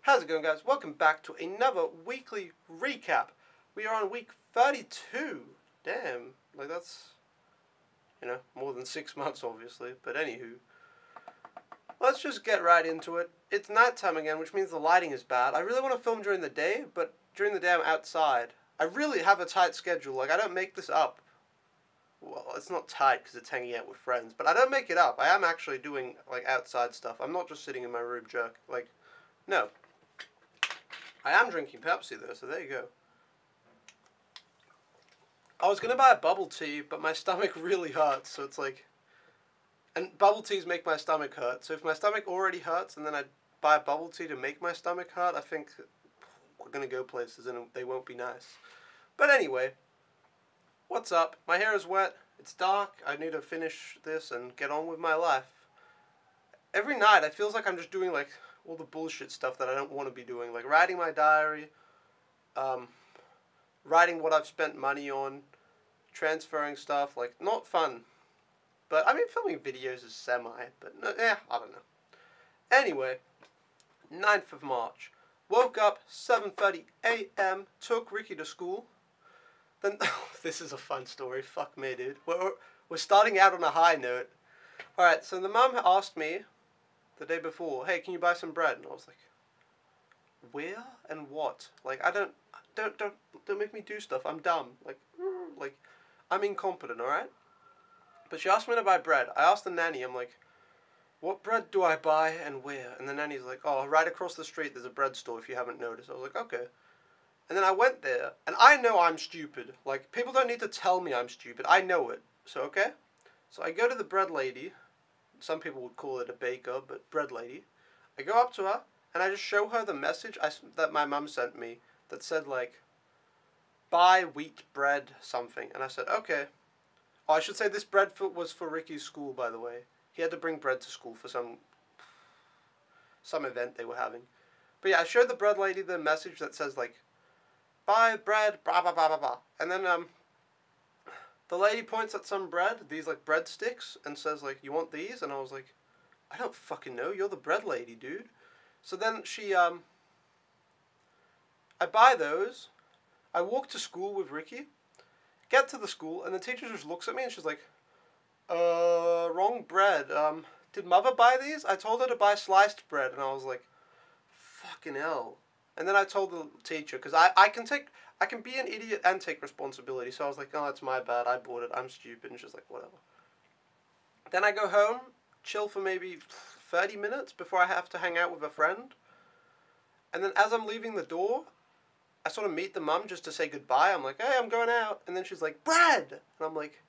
How's it going, guys? Welcome back to another weekly recap. We are on week 32. Damn, like that's, more than 6 months, obviously. But anywho, let's just get right into it. It's nighttime again, which means the lighting is bad. I really want to film during the day, but during the day I'm outside. I really have a tight schedule. Like, I don't make this up. Well, it's not tight because it's hanging out with friends, but I don't make it up. I am actually doing, like, outside stuff. I'm not just sitting in my room no. I am drinking Pepsi though, so there you go. I was gonna buy a bubble tea, but my stomach really hurts, so it's like... And bubble teas make my stomach hurt, so if my stomach already hurts and then I buy a bubble tea to make my stomach hurt, I think we're gonna go places and they won't be nice. But anyway, what's up? My hair is wet, it's dark, I need to finish this and get on with my life. Every night, it feels like I'm just doing, like, all the bullshit stuff that I don't want to be doing. Like, writing my diary, writing what I've spent money on, transferring stuff, like, not fun. But, I mean, filming videos is semi, but, I don't know. Anyway, 9th of March. Woke up, 7:30 a.m., took Ricky to school. Then, this is a fun story, fuck me, dude. We're starting out on a high note. Alright, so the mum asked me the day before, hey, can you buy some bread? And I was like, where and what? Like, don't make me do stuff. I'm dumb. Like, I'm incompetent, alright? But she asked me to buy bread. I asked the nanny, I'm like, what bread do I buy and where? And the nanny's like, oh, right across the street there's a bread store if you haven't noticed. I was like, okay. And then I went there, and I know I'm stupid. Like, people don't need to tell me I'm stupid. I know it. So, okay? So I go to the bread lady. Some people would call it a baker, but bread lady. I go up to her, and I just show her the message that my mum sent me that said, like, buy wheat bread something. And I said, okay. Oh, I should say this bread was for Ricky's school, by the way. He had to bring bread to school for some event they were having. But yeah, I showed the bread lady the message that says, like, buy bread, blah, blah, blah, blah, blah. And then, the lady points at some bread, these, like, breadsticks, and says, like, you want these? And I was like, I don't fucking know, you're the bread lady, dude. So then she, I buy those, I walk to school with Ricky, get to the school, and the teacher just looks at me and she's like, wrong bread, did mother buy these? I told her to buy sliced bread, and I was like, fucking hell. And then I told the teacher, because I can be an idiot and take responsibility. So I was like, oh, it's my bad. I bought it. I'm stupid. And she's like, whatever. Then I go home, chill for maybe 30 minutes before I have to hang out with a friend. And then as I'm leaving the door, I sort of meet the mum just to say goodbye. I'm like, hey, I'm going out. And then she's like, bread. And I'm like,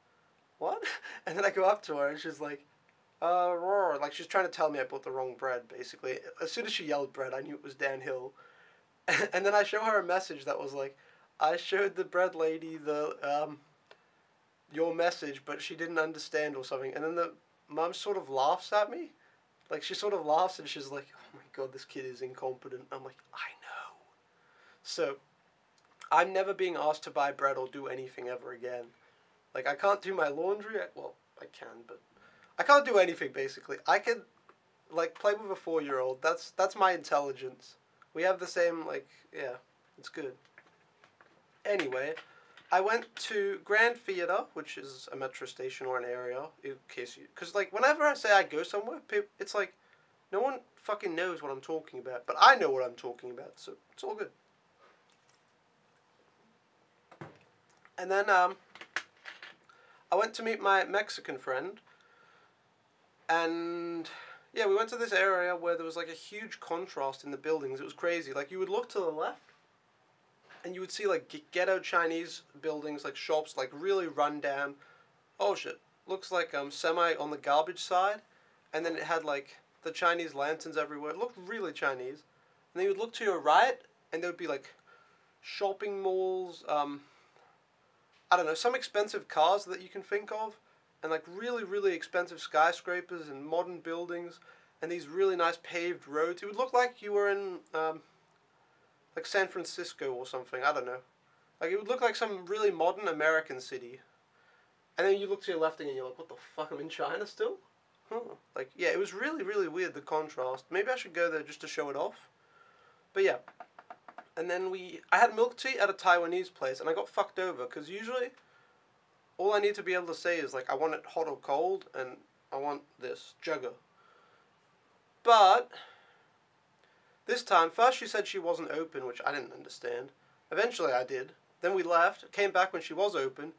what? And then I go up to her and she's like, roar. Like, she's trying to tell me I bought the wrong bread, basically. As soon as she yelled bread, I knew it was downhill. And then I show her a message that was like, I showed the bread lady your message, but she didn't understand or something. And then the mom sort of laughs at me. Like, she sort of laughs and she's like, oh my god, this kid is incompetent. I'm like, I know. So, I'm never being asked to buy bread or do anything ever again. Like, I can't do my laundry. Well, I can, but I can't do anything, basically. I can, like, play with a 4-year-old. That's my intelligence. We have the same, like, yeah, it's good. Anyway, I went to Grand Theatre, which is a metro station or an area, in case you... Because, like, whenever I say I go somewhere, it's like, no one fucking knows what I'm talking about. But I know what I'm talking about, so it's all good. And then, I went to meet my Mexican friend, and... yeah, we went to this area where there was, like, a huge contrast in the buildings. It was crazy. Like, you would look to the left, and you would see, like, ghetto Chinese buildings, like, shops, like, really run down. Oh, shit. Looks like, semi on the garbage side. And then it had, like, the Chinese lanterns everywhere. It looked really Chinese. And then you would look to your right, and there would be, like, shopping malls, I don't know, some expensive cars that you can think of. And, like, really, really expensive skyscrapers and modern buildings. And these really nice paved roads. It would look like you were in, like, San Francisco or something. I don't know. Like, it would look like some really modern American city. And then you look to your left and you're like, what the fuck, I'm in China still? Huh. Like, yeah, it was really, really weird, the contrast. Maybe I should go there just to show it off. But yeah. And then I had milk tea at a Taiwanese place, and I got fucked over, because usually all I need to be able to say is, like, I want it hot or cold, and I want this jugger. But this time, first she said she wasn't open, which I didn't understand. Eventually I did. Then we left, came back when she was open,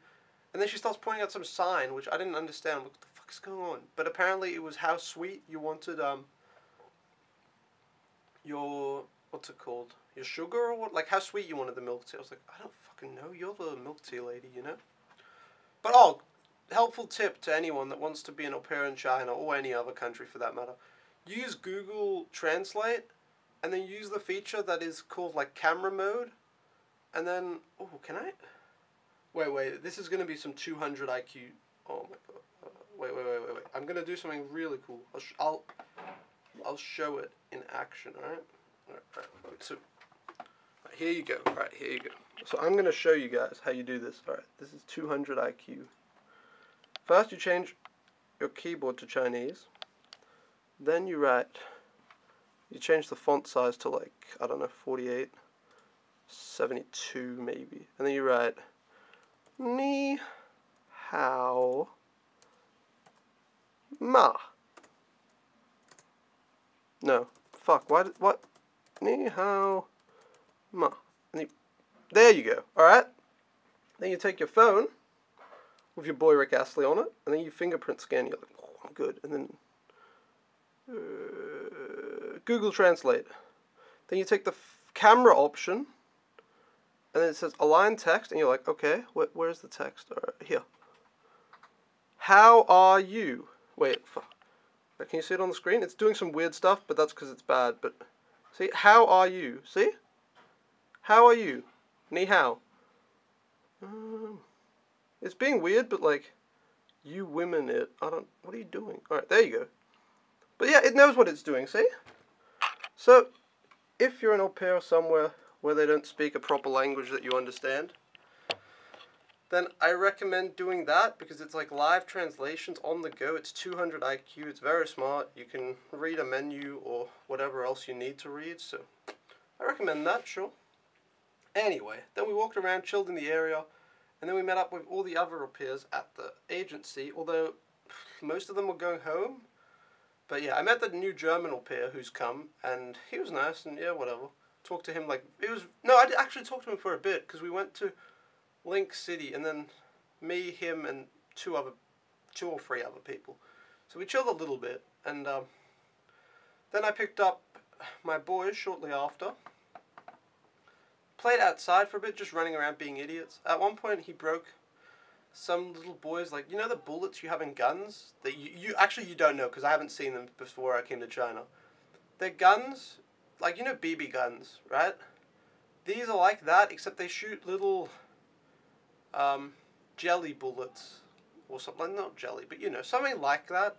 and then she starts pointing out some sign, which I didn't understand. What the fuck is going on? But apparently it was how sweet you wanted, your, what's it called? Your sugar or what? Like how sweet you wanted the milk tea. I was like, I don't fucking know. You're the milk tea lady, you know? But oh, helpful tip to anyone that wants to be an au pair in China, or any other country for that matter. Use Google Translate, and then use the feature that is called like camera mode. And then, oh, can I? Wait, this is going to be some 200 IQ. Oh my god. Wait. I'm going to do something really cool. I'll show it in action, alright? Alright, so, here you go. Alright, here you go. So I'm going to show you guys how you do this. Alright, this is 200 IQ. First you change your keyboard to Chinese. Then you change the font size to like, I don't know, 48, 72 maybe. And then you write, Ni Hao Ma. No, fuck, what? Ni Hao Ma. There you go, alright? Then you take your phone with your boy Rick Astley on it, and then you fingerprint scan, you're like, oh, I'm good. And then Google Translate. Then you take the camera option, and then it says align text, and you're like, okay, where's the text? All right, here. How are you? Wait, fuck. Can you see it on the screen? It's doing some weird stuff, but that's because it's bad. But see, how are you? See? How are you? Ni hao. It's being weird, but like, you women it. What are you doing? Alright, there you go. But yeah, it knows what it's doing, see? So, if you're an au pair somewhere where they don't speak a proper language that you understand, then I recommend doing that, because it's like live translations on the go. It's 200 IQ, it's very smart. You can read a menu or whatever else you need to read, so I recommend that, sure. Anyway, then we walked around, chilled in the area, and then we met up with all the other au pairs at the agency, although most of them were going home. But yeah, I met the new German au pair who's come, and he was nice, and yeah, whatever. Talked to him like, I actually talked to him for a bit, because we went to Link City, and then me, him, and two or three other people. So we chilled a little bit, and then I picked up my boys shortly after. Played outside for a bit, just running around being idiots. At one point, he broke some little boys, like, you know the bullets you have in guns? That you don't know, because I haven't seen them before I came to China. They're guns, like, you know BB guns, right? These are like that, except they shoot little jelly bullets, or something, not jelly, but you know, something like that.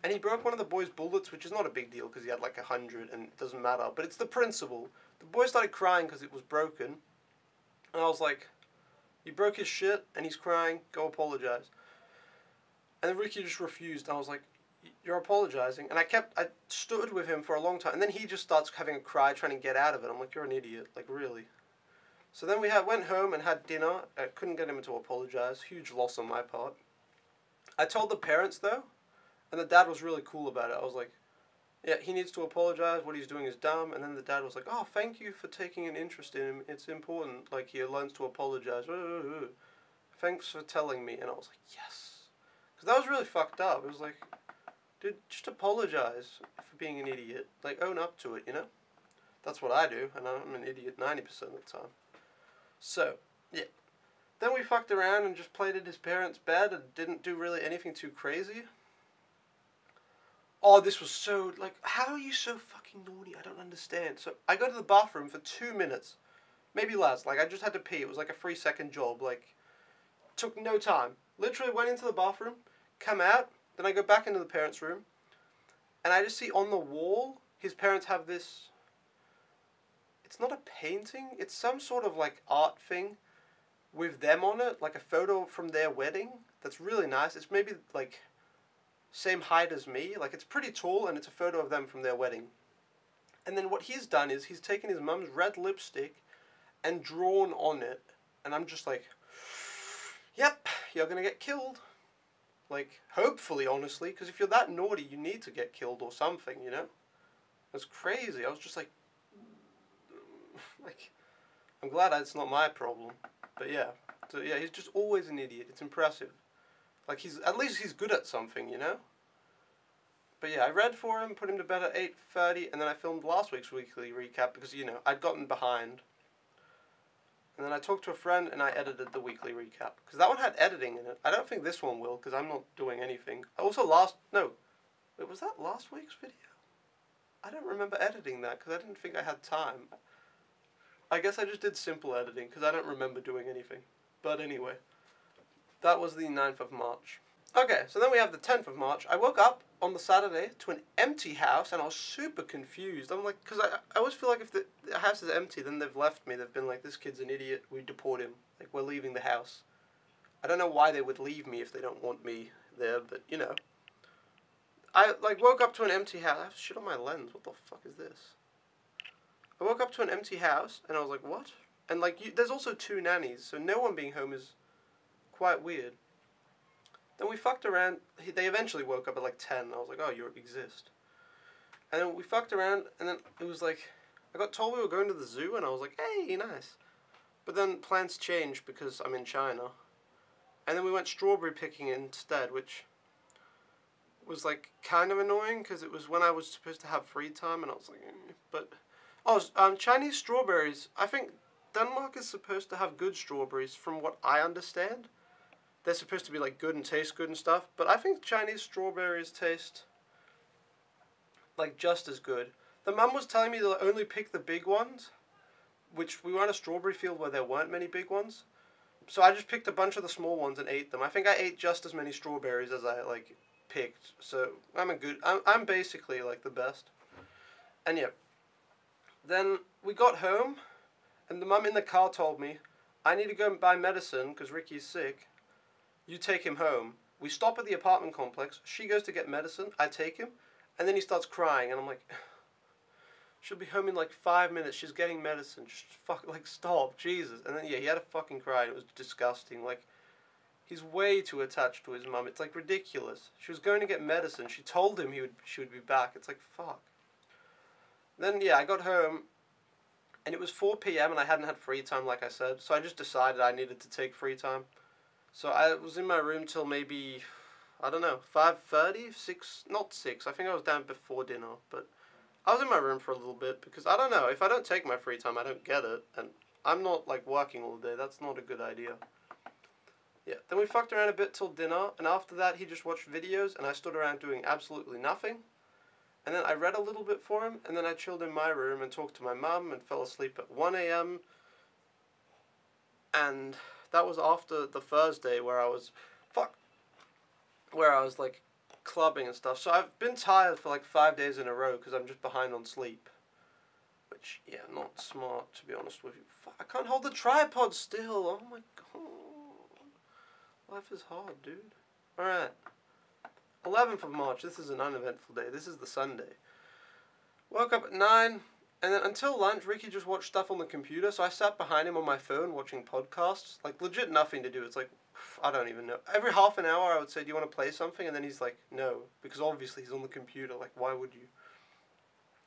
And he broke one of the boys' bullets, which is not a big deal, because he had like 100, and it doesn't matter, but it's the principle. The boy started crying because it was broken, and I was like, you broke his shit, and he's crying, go apologize. And then Ricky just refused, and I was like, you're apologizing. And I stood with him for a long time, and then he just starts having a cry, trying to get out of it. I'm like, you're an idiot, like, really. So then we went home and had dinner. I couldn't get him to apologize, huge loss on my part. I told the parents, though, and the dad was really cool about it. I was like, yeah, he needs to apologize, what he's doing is dumb. And then the dad was like, oh, thank you for taking an interest in him, it's important, like, he learns to apologize. Thanks for telling me. And I was like, yes. Because that was really fucked up. It was like, dude, just apologize for being an idiot. Like, own up to it, you know? That's what I do, and I'm an idiot 90% of the time. So, yeah. Then we fucked around and just played at his parents' bed and didn't do really anything too crazy. Oh, this was so, like, how are you so fucking naughty? I don't understand. So, I go to the bathroom for 2 minutes. Maybe less. Like, I just had to pee. It was like a 3-second job. Like, took no time. Literally went into the bathroom, come out, then I go back into the parents' room, and I just see on the wall, his parents have this, it's not a painting, it's some sort of, like, art thing with them on it, like a photo from their wedding. That's really nice. It's maybe, like, same height as me. Like, it's pretty tall, and it's a photo of them from their wedding. And then what he's done is he's taken his mum's red lipstick and drawn on it. And I'm just like, yep, you're going to get killed. Like, hopefully, honestly, because if you're that naughty, you need to get killed or something, you know? That's crazy. I was just like, I'm glad it's not my problem. But yeah. So yeah, he's just always an idiot. It's impressive. Like, at least he's good at something, you know? But yeah, I read for him, put him to bed at 8:30, and then I filmed last week's weekly recap because, you know, I'd gotten behind. And then I talked to a friend and I edited the weekly recap. Because that one had editing in it. I don't think this one will, because I'm not doing anything. Was that last week's video? I don't remember editing that because I didn't think I had time. I guess I just did simple editing because I don't remember doing anything. But anyway, that was the 9th of March. Okay, so then we have the 10th of March. I woke up on the Saturday to an empty house, and I was super confused. I'm like, because I always feel like if the house is empty, then they've left me. They've been like, this kid's an idiot, we deport him. Like, we're leaving the house. I don't know why they would leave me if they don't want me there, but, you know. I, like, woke up to an empty house. I have shit on my lens. What the fuck is this? I woke up to an empty house, and I was like, what? And, like, there's also 2 nannies, so no one being home is quite weird. Then we fucked around. They eventually woke up at like 10. I was like, oh, you exist. And then we fucked around, and then it was like, I got told we were going to the zoo, and I was like, hey, nice. But then plans changed because I'm in China. And then we went strawberry picking instead, which was like kind of annoying because it was when I was supposed to have free time, and I was like, but Chinese strawberries. I think Denmark is supposed to have good strawberries, from what I understand. They're supposed to be like good and taste good and stuff, but I think Chinese strawberries taste like just as good. The mum was telling me to only pick the big ones, which we were in a strawberry field where there weren't many big ones. So I just picked a bunch of the small ones and ate them. I think I ate just as many strawberries as I like picked. So I'm basically like the best. And yeah. Then we got home, and the mum in the car told me, I need to go and buy medicine because Ricky's sick. You take him home. We stop at the apartment complex. She goes to get medicine. I take him. And then he starts crying. And I'm like, she'll be home in like 5 minutes. She's getting medicine. Just stop. Jesus. And then, yeah, he had a fucking cry. It was disgusting. Like, he's way too attached to his mum. It's like ridiculous. She was going to get medicine. She told him she would be back. It's like, fuck. Then, yeah, I got home. And it was 4 p.m. and I hadn't had free time, like I said. So I just decided I needed to take free time. So I was in my room till maybe, I don't know, 5:30, 6, not 6. I think I was down before dinner, but I was in my room for a little bit because I don't know, if I don't take my free time, I don't get it, and I'm not like working all day. That's not a good idea. Yeah, then we fucked around a bit till dinner, and after that he just watched videos, and I stood around doing absolutely nothing. And then I read a little bit for him, and then I chilled in my room and talked to my mum and fell asleep at 1 a.m. And that was after the Thursday where I was, like clubbing and stuff. So I've been tired for like 5 days in a row because I'm just behind on sleep. Which, yeah, not smart to be honest with you. Fuck, I can't hold the tripod still. Oh my god. Life is hard, dude. Alright. 11th of March. This is an uneventful day. This is the Sunday. Woke up at 9. And then until lunch, Ricky just watched stuff on the computer, so I sat behind him on my phone watching podcasts. Like, legit nothing to do. It's like, I don't even know. Every half an hour I would say, do you want to play something? And then he's like, no. Because obviously he's on the computer. Like, why would you?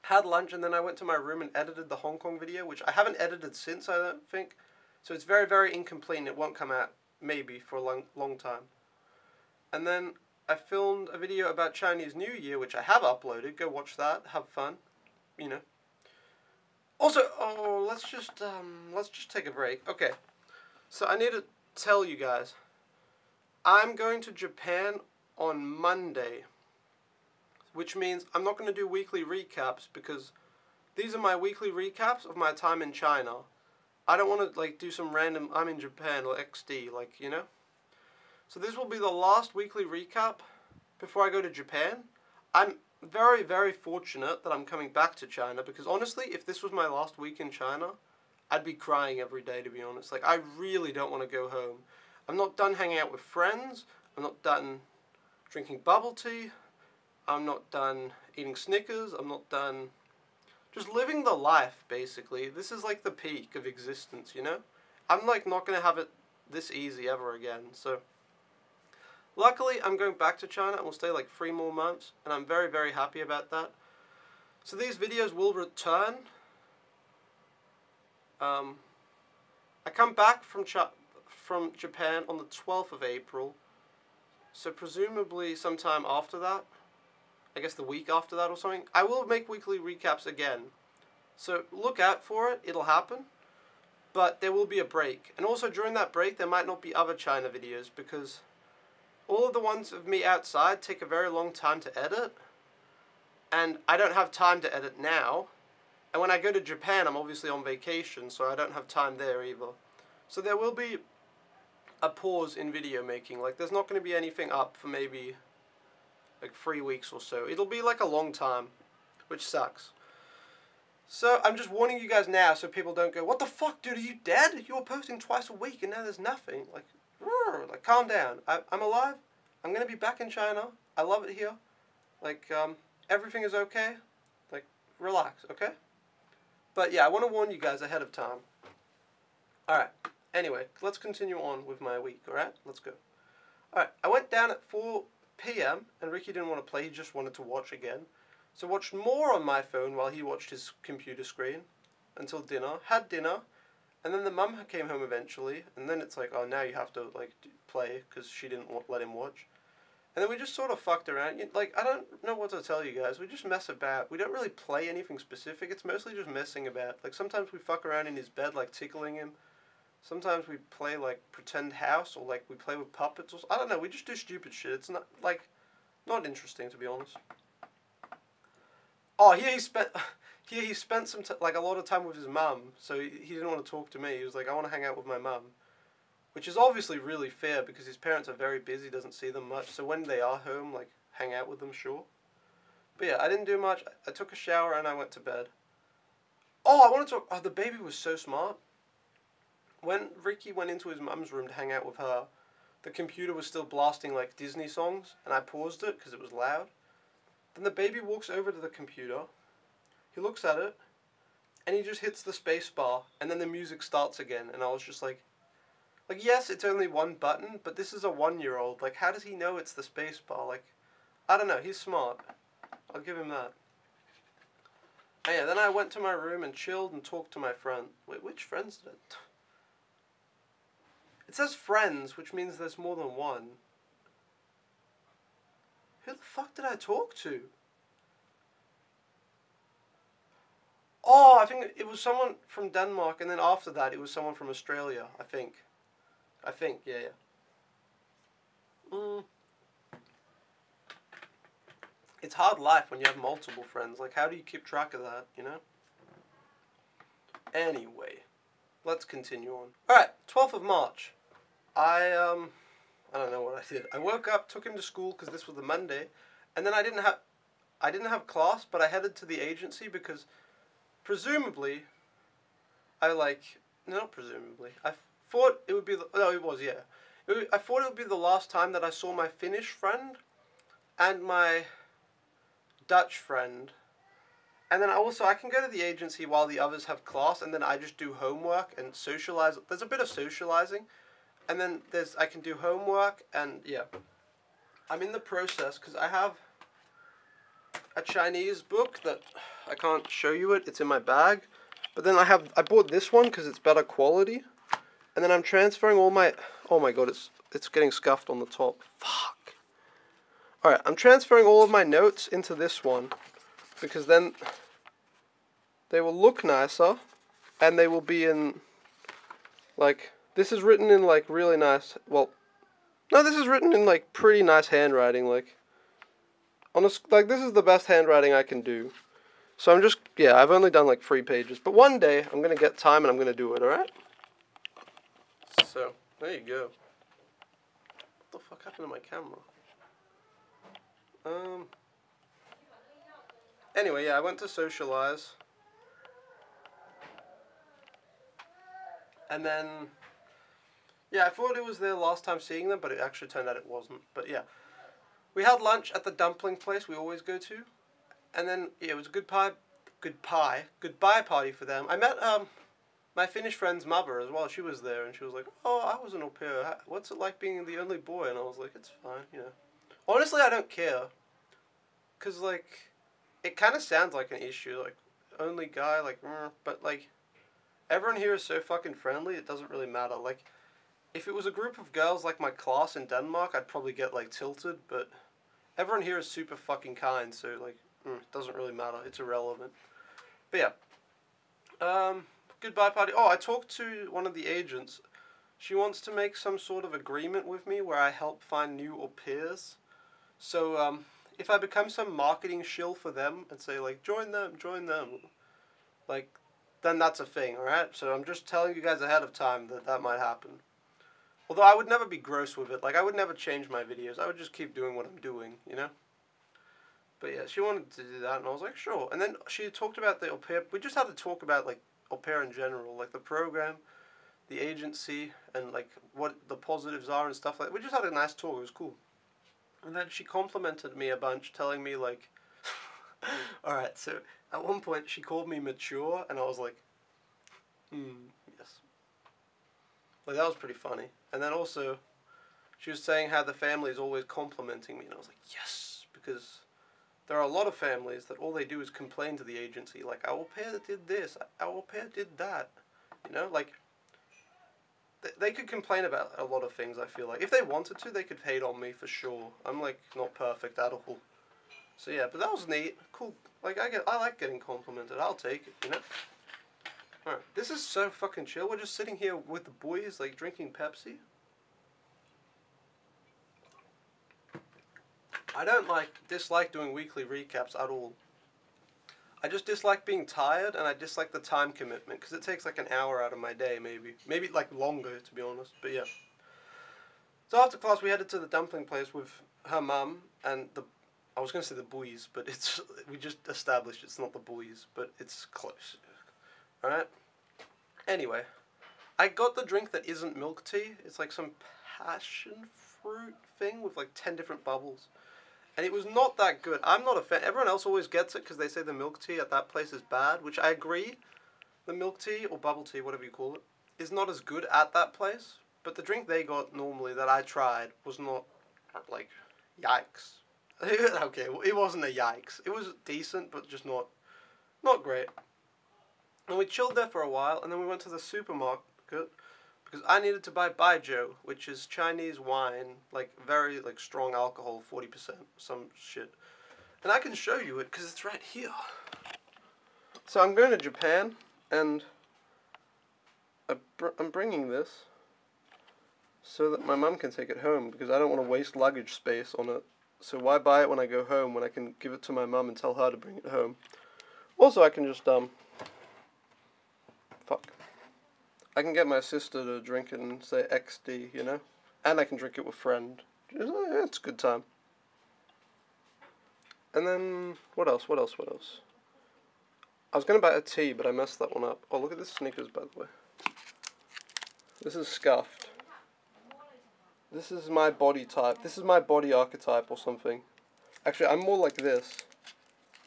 Had lunch, and then I went to my room and edited the Hong Kong video, which I haven't edited since, I don't think. So it's very, very incomplete, and it won't come out, maybe, for a long time. And then I filmed a video about Chinese New Year, which I have uploaded. Go watch that. Have fun. You know. Also, let's just take a break. Okay, so I need to tell you guys, I'm going to Japan on Monday, which means I'm not going to do weekly recaps because these are my weekly recaps of my time in China. I don't want to like do some random I'm in Japan or XD, like, you know. So this will be the last weekly recap before I go to Japan. I'm very, very fortunate that I'm coming back to China because honestly, if this was my last week in China, I'd be crying every day, to be honest. Like, I really don't want to go home. I'm not done hanging out with friends. I'm not done drinking bubble tea. I'm not done eating Snickers. I'm not done just living the life, basically. This is like the peak of existence, you know? I'm like not going to have it this easy ever again, so... Luckily, I'm going back to China and we'll stay like 3 more months, and I'm very, very happy about that. So these videos will return. I come back from Japan on the 12th of April, so presumably sometime after that, I guess the week after that or something, I will make weekly recaps again. So look out for it, it'll happen, but there will be a break. And also during that break there might not be other China videos because all of the ones of me outside take a very long time to edit, and I don't have time to edit now. And when I go to Japan, I'm obviously on vacation, so I don't have time there either. So there will be a pause in video making. Like, there's not going to be anything up for maybe like 3 weeks or so. It'll be like a long time, which sucks. So I'm just warning you guys now so people don't go, what the fuck, dude, are you dead? You were posting twice a week and now there's nothing. Like calm down. I'm alive. I'm going to be back in China. I love it here. Like, everything is okay. Like, relax, okay? But yeah, I want to warn you guys ahead of time. Alright, anyway, let's continue on with my week, alright? Let's go. Alright, I went down at 4 p.m. and Ricky didn't want to play, he just wanted to watch again. So watched more on my phone while he watched his computer screen until dinner, had dinner, and then the mum came home eventually, and then it's like, oh, now you have to, like, play, because she didn't let him watch. And then we just sort of fucked around. Like, I don't know what to tell you guys. We just mess about. We don't really play anything specific. It's mostly just messing about. Like, sometimes we fuck around in his bed, like, tickling him. Sometimes we play, like, pretend house, or, like, we play with puppets. Or I don't know. We just do stupid shit. It's not, like, not interesting, to be honest. Oh, here he spent some, like, a lot of time with his mum. So he didn't want to talk to me. He was like, I want to hang out with my mum. Which is obviously really fair because his parents are very busy, doesn't see them much. So when they are home, like, hang out with them, sure. But yeah, I didn't do much. I took a shower and I went to bed. Oh, I want to talk. Oh, the baby was so smart. When Ricky went into his mum's room to hang out with her, the computer was still blasting, like, Disney songs. And I paused it because it was loud. Then the baby walks over to the computer. He looks at it. And he just hits the space bar. And then the music starts again. And I was just like... Like, yes, it's only one button, but this is a 1-year-old. Like, how does he know it's the space bar? Like, I don't know. He's smart. I'll give him that. And yeah, then I went to my room and chilled and talked to my friend. Wait, which friends did it? It says friends, which means there's more than one. Who the fuck did I talk to? Oh, I think it was someone from Denmark, and then after that, it was someone from Australia, I think. Yeah. It's hard life when you have multiple friends. Like, how do you keep track of that, you know? Anyway, let's continue on. Alright, 12th of March. I don't know what I did. I woke up, took him to school, because this was the Monday, and then I didn't have class, but I headed to the agency, because presumably, not presumably, I thought it would be, I thought it would be the last time that I saw my Finnish friend and my Dutch friend. And then I can go to the agency while the others have class, and then I just do homework and socialize. There's a bit of socializing, and then I can do homework, and yeah. I'm in the process, because I have a Chinese book that I can't show you it. It's in my bag. But then I bought this one because it's better quality. And then I'm transferring all my... Oh my god, it's getting scuffed on the top. Fuck. Alright, I'm transferring all of my notes into this one. Because then they will look nicer. And they will be in... Like, this is written in, like, really nice... Well, no, this is written in, like, pretty nice handwriting. Like, like, this is the best handwriting I can do. So I'm just... Yeah, I've only done, like, 3 pages. But one day, I'm going to get time and I'm going to do it, alright? So, there you go. What the fuck happened to my camera? Anyway, yeah, I went to socialize. And then, yeah, I thought it was their last time seeing them, but it actually turned out it wasn't. But yeah, we had lunch at the dumpling place we always go to. And then, yeah, it was a good goodbye party for them. I met my Finnish friend's mother as well. She was there, and she was like, "Oh, I was an au pair. What's it like being the only boy?" And I was like, "It's fine, you know." Honestly, I don't care, cause like, it kind of sounds like an issue, like only guy, like, but like, everyone here is so fucking friendly. It doesn't really matter. Like, if it was a group of girls like my class in Denmark, I'd probably get like tilted, but everyone here is super fucking kind, so like, it doesn't really matter. It's irrelevant. But yeah, goodbye party. Oh, I talked to one of the agents. She wants to make some sort of agreement with me where I help find new au pairs. So, if I become some marketing shill for them and say like, join them, like, then that's a thing, alright? So I'm just telling you guys ahead of time that that might happen. Although I would never be gross with it. Like, I would never change my videos. I would just keep doing what I'm doing, you know? But yeah, she wanted to do that, and I was like, sure. And then she talked about the au pair. We just had to talk about, like, au pair in general. Like, the program, the agency, and, like, what the positives are and stuff like that. We just had a nice talk. It was cool. And then she complimented me a bunch, telling me, like... Alright, so at one point she called me mature, and I was like, yes. Like, that was pretty funny. And then also, she was saying how the family is always complimenting me, and I was like, yes, because there are a lot of families that all they do is complain to the agency, like, our au pair did this, our au pair did that, you know, like, they could complain about a lot of things, I feel like. If they wanted to, they could hate on me for sure. I'm, like, not perfect at all. So yeah, but that was neat, cool. Like, I like getting complimented, I'll take it, you know? Alright, this is so fucking chill. We're just sitting here with the boys, like, drinking Pepsi. I don't, dislike doing weekly recaps at all. I just dislike being tired, and I dislike the time commitment, because it takes, like, an hour out of my day, maybe. Maybe, like, longer, to be honest, but yeah. So after class, we headed to the dumpling place with her mum and I was going to say the boys, but we just established it's not the boys, but it's close. Alright? Anyway, I got the drink that isn't milk tea. It's like some passion fruit thing with like 10 different bubbles. And it was not that good. I'm not a fan. Everyone else always gets it because they say the milk tea at that place is bad, which I agree. The milk tea, or bubble tea, whatever you call it, is not as good at that place. But the drink they got normally that I tried was not, like, yikes. Okay, well, it wasn't a yikes. It was decent, but just not great. And we chilled there for a while, and then we went to the supermarket because I needed to buy baijiu, which is Chinese wine, like very like strong alcohol, 40%, some shit. And I can show you it because it's right here. So I'm going to Japan, and I'm bringing this so that my mum can take it home because I don't want to waste luggage space on it. So why buy it when I go home when I can give it to my mum and tell her to bring it home? Also, I can just, I can get my sister to drink it and say XD, you know? And I can drink it with friend. It's a good time. And then, what else? I was going to buy a tea, but I messed that one up. Oh, look at this sneakers, by the way. This is scuffed. This is my body type. This is my body archetype or something. Actually, I'm more like this,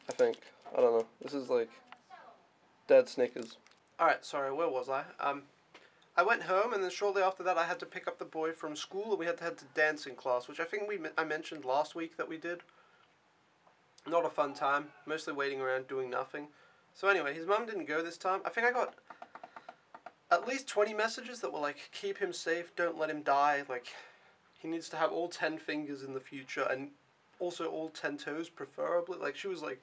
I think. I don't know. This is like dead sneakers. Alright, sorry, where was I? I went home, and then shortly after that I had to pick up the boy from school, and we had to head to dancing class, which I think I mentioned last week that we did. Not a fun time. Mostly waiting around doing nothing. So anyway, his mum didn't go this time. I think I got at least 20 messages that were like, keep him safe, don't let him die, like... He needs to have all 10 fingers in the future, and also all 10 toes, preferably. Like, she was like,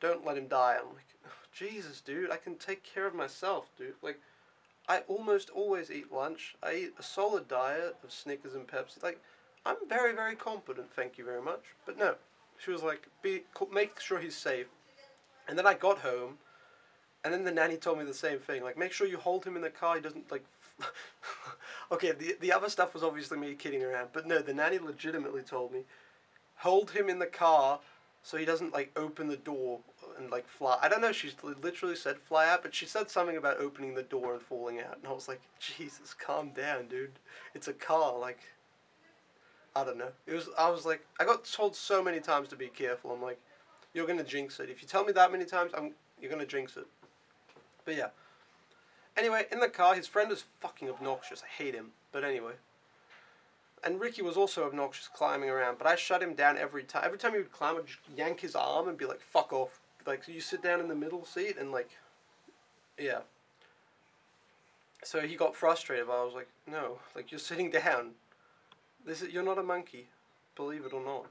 don't let him die. I'm like, oh, Jesus, dude, I can take care of myself, dude. Like, I almost always eat lunch. I eat a solid diet of Snickers and Pepsi. Like, I'm very, very competent, thank you very much. But no, she was like, make sure he's safe. And then I got home, and then the nanny told me the same thing. Like, make sure you hold him in the car, he doesn't, like... Okay, the other stuff was obviously me kidding around, but no, the nanny legitimately told me, hold him in the car so he doesn't, like, open the door and, like, fly. I don't know, she literally said fly out, but she said something about opening the door and falling out, and I was like, Jesus, calm down, dude. It's a car, like, I don't know. I was like, I got told so many times to be careful. I'm like, you're gonna jinx it. If you tell me that many times, You're gonna jinx it. But yeah. Anyway, in the car, his friend is fucking obnoxious. I hate him. But anyway. And Ricky was also obnoxious climbing around, but I shut him down every time. Every time he would climb, I'd just yank his arm and be like, fuck off. Like, so you sit down in the middle seat and like, yeah. So he got frustrated, but I was like, no, like, you're sitting down. You're not a monkey, believe it or not.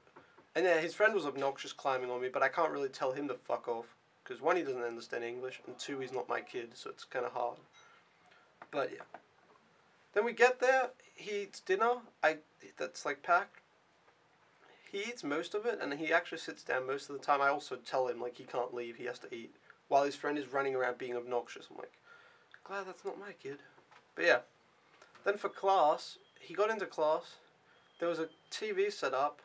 And yeah, his friend was obnoxious climbing on me, but I can't really tell him to fuck off. Because one, he doesn't understand English, and two, he's not my kid, so it's kind of hard. But yeah. Then we get there, he eats dinner, that's like packed. He eats most of it, and he actually sits down most of the time. I also tell him, like, he can't leave, he has to eat. While his friend is running around being obnoxious. I'm like, glad that's not my kid. But yeah. Then for class, he got into class. There was a TV set up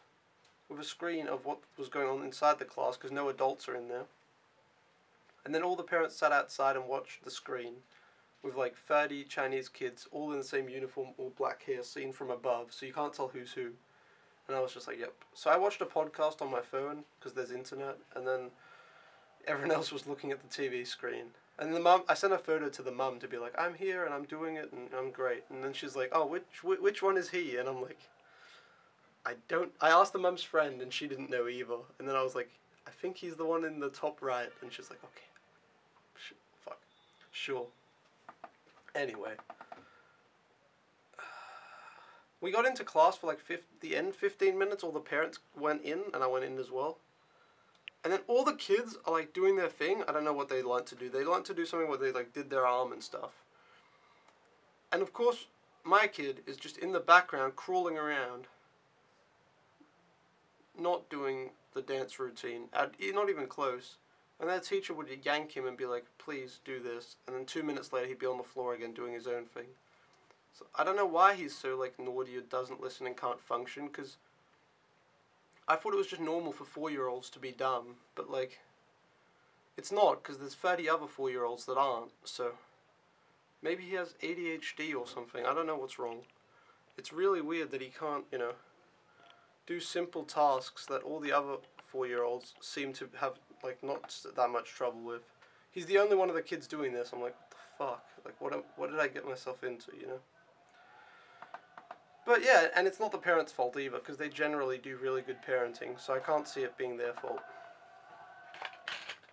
with a screen of what was going on inside the class, because no adults are in there. And then all the parents sat outside and watched the screen. With like 30 Chinese kids, all in the same uniform, all black hair, seen from above, so you can't tell who's who. And I was just like, yep. So I watched a podcast on my phone, because there's internet, and then everyone else was looking at the TV screen. And the mum, I sent a photo to the mum to be like, I'm here, and I'm doing it, and I'm great. And then she's like, oh, which one is he? And I'm like, I asked the mum's friend, and she didn't know either. And then I was like, I think he's the one in the top right. And she's like, okay. Fuck. Sure. Anyway, we got into class for like the end 15 minutes. All the parents went in, and I went in as well. And then all the kids are like doing their thing. I don't know what they learned to do. They learned to do something where they like did their arm and stuff. And of course, my kid is just in the background crawling around, not doing the dance routine. Not even close. And their teacher would yank him and be like, please do this. And then 2 minutes later, he'd be on the floor again doing his own thing. So I don't know why he's so like naughty or doesn't listen and can't function, because I thought it was just normal for 4-year-olds to be dumb. But like, it's not, because there's 30 other 4-year-olds that aren't. So maybe he has ADHD or something. I don't know what's wrong. It's really weird that he can't, do simple tasks that all the other 4-year-olds seem to have like not that much trouble with. He's the only one of the kids doing this. I'm like, what the fuck? Like, what did I get myself into, But yeah, and it's not the parents' fault either, because they generally do really good parenting, so I can't see it being their fault.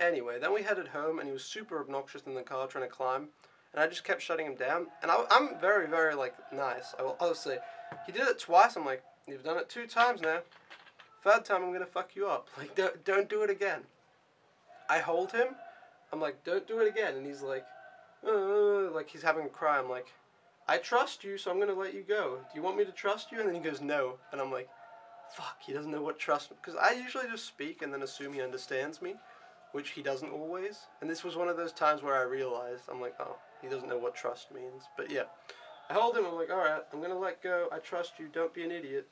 Anyway, then we headed home, and he was super obnoxious in the car trying to climb, and I just kept shutting him down. And I'm very, very, like, nice. I'll say, he did it twice. I'm like, you've done it 2 times now. 3rd time, I'm gonna fuck you up. Like, don't do it again. I hold him. I'm like, don't do it again. And he's like he's having a cry. I'm like, I trust you, so I'm going to let you go. Do you want me to trust you? And then he goes, no. And I'm like, fuck, he doesn't know what trust... Because I usually just speak and then assume he understands me, which he doesn't always. And this was one of those times where I realized, I'm like, oh, he doesn't know what trust means. But yeah, I hold him. I'm like, all right, I'm going to let go. I trust you. Don't be an idiot.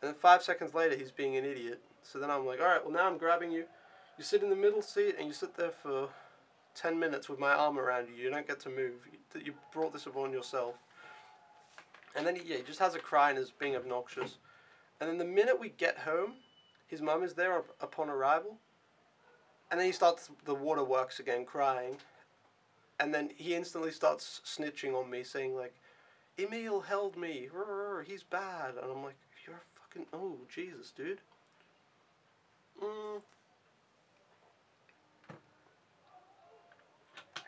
And then 5 seconds later, he's being an idiot. So then I'm like, all right, well, now I'm grabbing you. You sit in the middle seat, and you sit there for 10 minutes with my arm around you. You don't get to move. You brought this upon yourself. And then he just has a cry and is being obnoxious. And then the minute we get home, his mum is there upon arrival. And then he starts the waterworks again, crying. And then he instantly starts snitching on me, saying like, Emil held me. He's bad. And I'm like, you're fucking... Oh, Jesus, dude.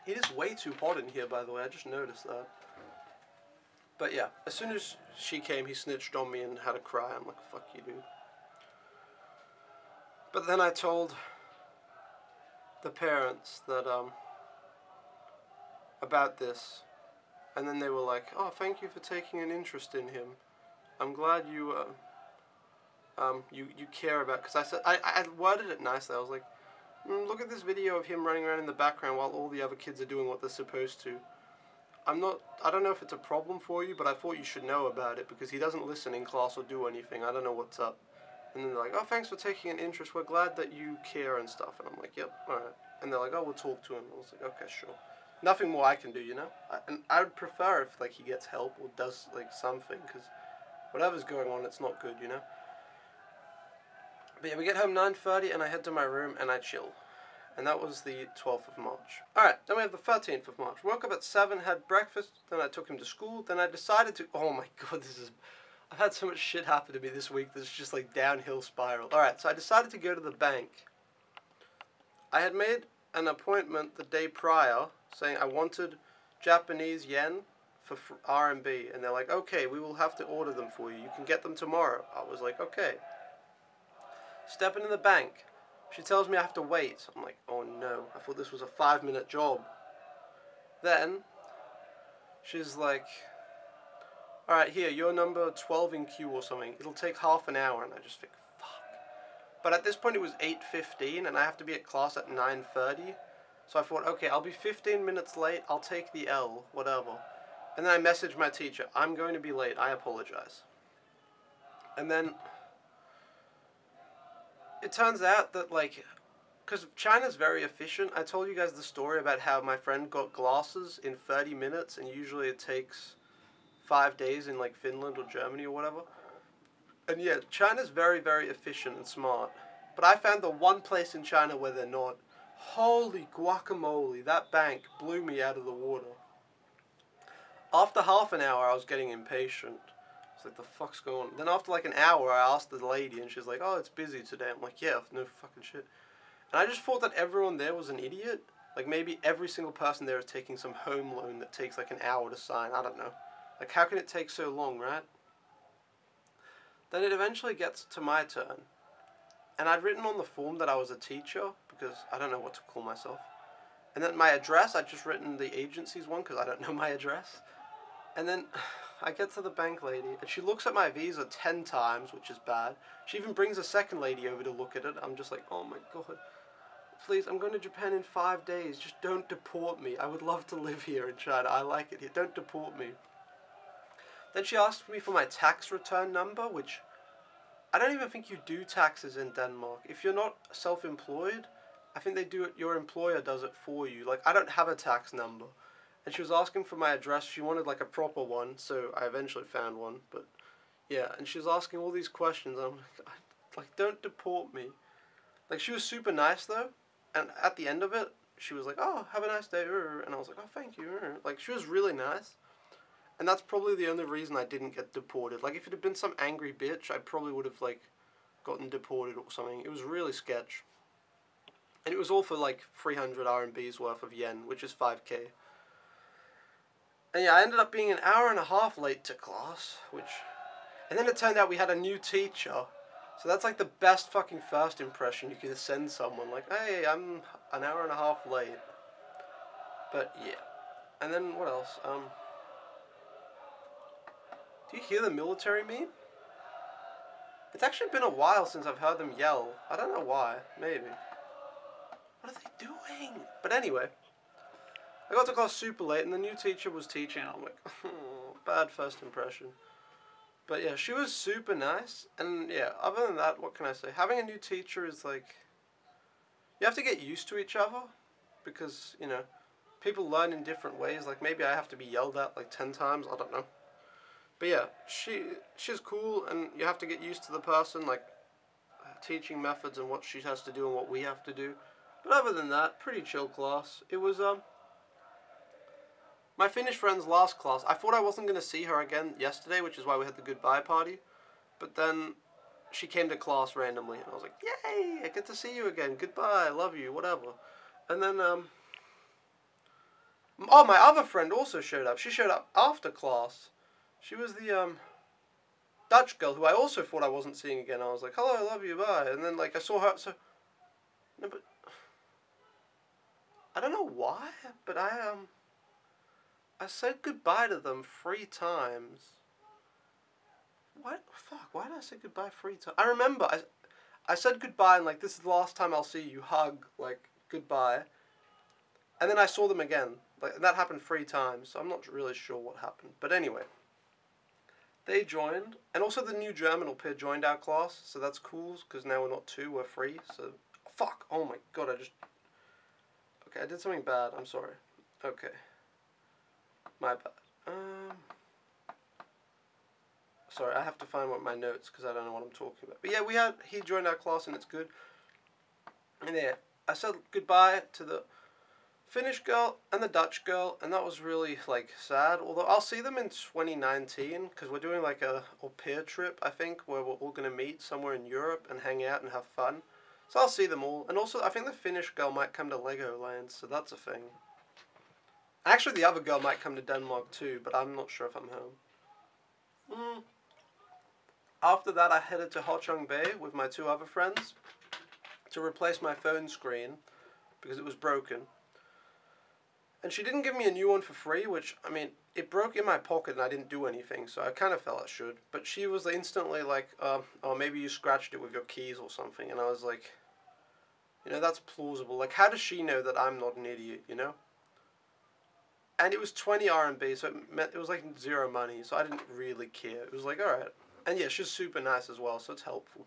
It is way too hot in here, by the way. I just noticed that. But yeah, as soon as she came, he snitched on me and had a cry. I'm like, fuck you, dude. But then I told the parents that, about this. And then they were like, oh, thank you for taking an interest in him. I'm glad you care about... Because I said, I worded it nicely. I was like, look at this video of him running around in the background while all the other kids are doing what they're supposed to. I don't know if it's a problem for you, but I thought you should know about it because he doesn't listen in class or do anything. I don't know what's up. And then they're like, oh, thanks for taking an interest. We're glad that you care and stuff. And I'm like, yep, alright. And they're like, oh, we'll talk to him. I was like, okay, sure. Nothing more I can do, And I would prefer if, like, he gets help or does, like, something, because whatever's going on, it's not good, But yeah, we get home 9:30, and I head to my room, and I chill. And that was the 12th of March. Alright, then we have the 13th of March. Woke up at 7, had breakfast, then I took him to school, then I decided to... Oh my god, I've had so much shit happen to me this week that's just like downhill spiral. Alright, so I decided to go to the bank. I had made an appointment the day prior saying I wanted Japanese yen for RMB. And they're like, okay, we will have to order them for you. You can get them tomorrow. I was like, okay. Stepping in the bank. She tells me I have to wait. I'm like, oh no, I thought this was a 5-minute job. Then, she's like, alright, here, you're number 12 in queue or something. It'll take half an hour. And I just think, fuck. But at this point it was 8:15 and I have to be at class at 9:30. So I thought, okay, I'll be 15 minutes late. I'll take the L, whatever. And then I messaged my teacher, I'm going to be late. I apologize. And then... it turns out that, like, because China's very efficient. I told you guys the story about how my friend got glasses in 30 minutes and usually it takes 5 days in, like, Finland or Germany or whatever. And yeah, China's very, very efficient and smart. But I found the one place in China where they're not. Holy guacamole, that bank blew me out of the water. After half an hour, I was getting impatient. Like, the fuck's going on? Then after like an hour, I asked the lady and she's like, oh, it's busy today. I'm like, yeah, no fucking shit. And I just thought that everyone there was an idiot. Like, maybe every single person there is taking some home loan that takes like an hour to sign. I don't know. Like, how can it take so long, right? Then it eventually gets to my turn. And I'd written on the form that I was a teacher because I don't know what to call myself. And then my address, I'd just written the agency's one because I don't know my address. And then... I get to the bank lady, and she looks at my visa 10 times, which is bad. She even brings a second lady over to look at it. I'm just like, oh my god. Please, I'm going to Japan in 5 days. Just don't deport me. I would love to live here in China. I like it here. Don't deport me. Then she asked me for my tax return number, which I don't even think you do taxes in Denmark. If you're not self-employed, I think they do it. Your employer does it for you. Like, I don't have a tax number. And she was asking for my address. She wanted like a proper one, so I eventually found one. But yeah, and she was asking all these questions. And I'm like, don't deport me. Like, she was super nice though. And at the end of it, she was like, oh, have a nice day. And I was like, oh, thank you. Like, she was really nice. And that's probably the only reason I didn't get deported. Like, if it had been some angry bitch, I probably would have like gotten deported or something. It was really sketch. And it was all for like 300 RMBs worth of yen, which is 5k. And yeah, I ended up being an hour and a half late to class, and then it turned out we had a new teacher. So that's like the best fucking first impression you can send someone. Like, hey, I'm an hour and a half late. But yeah. And then what else? Do you hear the military meme? It's actually been a while since I've heard them yell. I don't know why. Maybe. What are they doing? But anyway. I got to class super late, and the new teacher was teaching. I'm like, oh, bad first impression. But yeah, she was super nice. And yeah, other than that, what can I say? Having a new teacher is like... you have to get used to each other. Because, you know, people learn in different ways. Like, maybe I have to be yelled at like 10 times. I don't know. But yeah, she's cool, and you have to get used to the person. Like, teaching methods and what she has to do and what we have to do. But other than that, pretty chill class. It was, my Finnish friend's last class. I thought I wasn't going to see her again yesterday, which is why we had the goodbye party. But then she came to class randomly, and I was like, yay, I get to see you again. Goodbye, love you, whatever. And then, oh, my other friend also showed up. She showed up after class. She was the, Dutch girl who I also thought I wasn't seeing again. I was like, hello, I love you, bye. And then, like, I saw her, so... no, but... I don't know why, but I said goodbye to them 3 times. What? Fuck, why did I say goodbye 3 times? I remember, I said goodbye and like, this is the last time I'll see you, hug, like, goodbye. And then I saw them again. Like, that happened 3 times, so I'm not really sure what happened. But anyway, they joined, and also the new German au pair joined our class, so that's cool, because now we're not 2, we're 3, so... fuck, oh my god, okay, I did something bad, I'm sorry. Okay. My bad. Sorry, I have to find my notes because I don't know what I'm talking about. But yeah, he joined our class and it's good. And yeah, I said goodbye to the Finnish girl and the Dutch girl, and that was really like sad. Although I'll see them in 2019 because we're doing like a au pair trip, I think, where we're all gonna meet somewhere in Europe and hang out and have fun. So I'll see them all, and also I think the Finnish girl might come to Legoland, so that's a thing. Actually, the other girl might come to Denmark too, but I'm not sure if I'm home. After that, I headed to Ho Chung Bay with my two other friends to replace my phone screen because it was broken. And she didn't give me a new one for free, which, I mean, it broke in my pocket and I didn't do anything, so I kind of felt I should. But she was instantly like, oh, maybe you scratched it with your keys or something. And I was like, you know, that's plausible. Like, how does she know that I'm not an idiot, you know? And it was 20 RMB, so it meant it was like zero money, so I didn't really care. It was like, alright. And yeah, she's super nice as well, so it's helpful.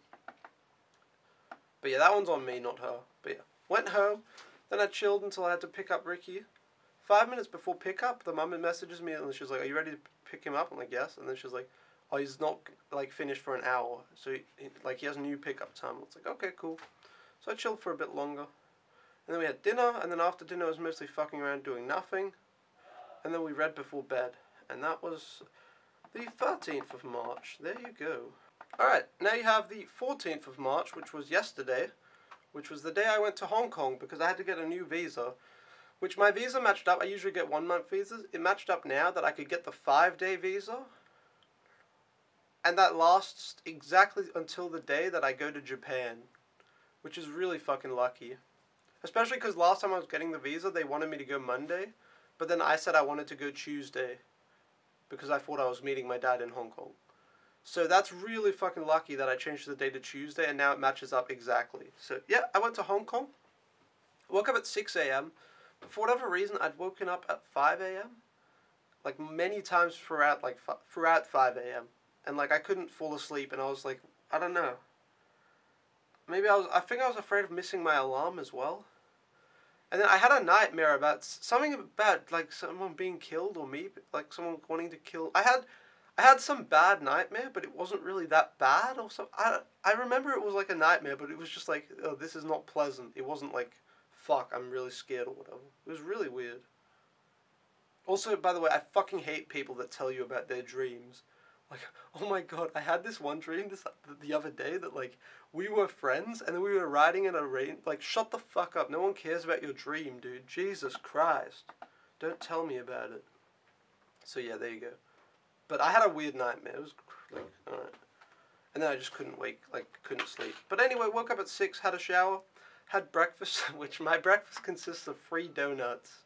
But yeah, that one's on me, not her. But yeah, went home, then I chilled until I had to pick up Ricky. 5 minutes before pickup, the mum messages me and she's like, are you ready to pick him up? I'm like, yes. And then she's like, oh, he's not like finished for an hour, so he has a new pickup time. I was like, okay, cool. So I chilled for a bit longer. And then we had dinner, and then after dinner I was mostly fucking around doing nothing. And then we read before bed, and that was the 13th of March. There you go. Alright, now you have the 14th of March, which was yesterday, which was the day I went to Hong Kong because I had to get a new visa, which my visa matched up. I usually get 1 month visas. It matched up now that I could get the 5-day visa, and that lasts exactly until the day that I go to Japan, which is really fucking lucky. Especially because last time I was getting the visa, they wanted me to go Monday, but then I said I wanted to go Tuesday because I thought I was meeting my dad in Hong Kong. So that's really fucking lucky that I changed the day to Tuesday, and now it matches up exactly. So yeah, I went to Hong Kong. Woke up at 6 a.m. But for whatever reason, I'd woken up at 5 a.m. Like many times throughout 5 a.m. And like I couldn't fall asleep, and I was like, I don't know. Maybe I think I was afraid of missing my alarm as well. And then I had a nightmare about something about like someone being killed or me, like someone wanting to kill. I had some bad nightmare, but it wasn't really that bad or something. I remember it was like a nightmare, but it was just like, oh, this is not pleasant. It wasn't like, fuck, I'm really scared or whatever. It was really weird. Also, by the way, I fucking hate people that tell you about their dreams. Like, oh my god, I had this one dream the other day that, like, we were friends, and then we were riding in a rain. Like, shut the fuck up. No one cares about your dream, dude. Jesus Christ. Don't tell me about it. So, yeah, there you go. But I had a weird nightmare. It was, like, alright. And then I just couldn't couldn't sleep. But anyway, woke up at 6, had a shower, had breakfast, which my breakfast consists of 3 donuts.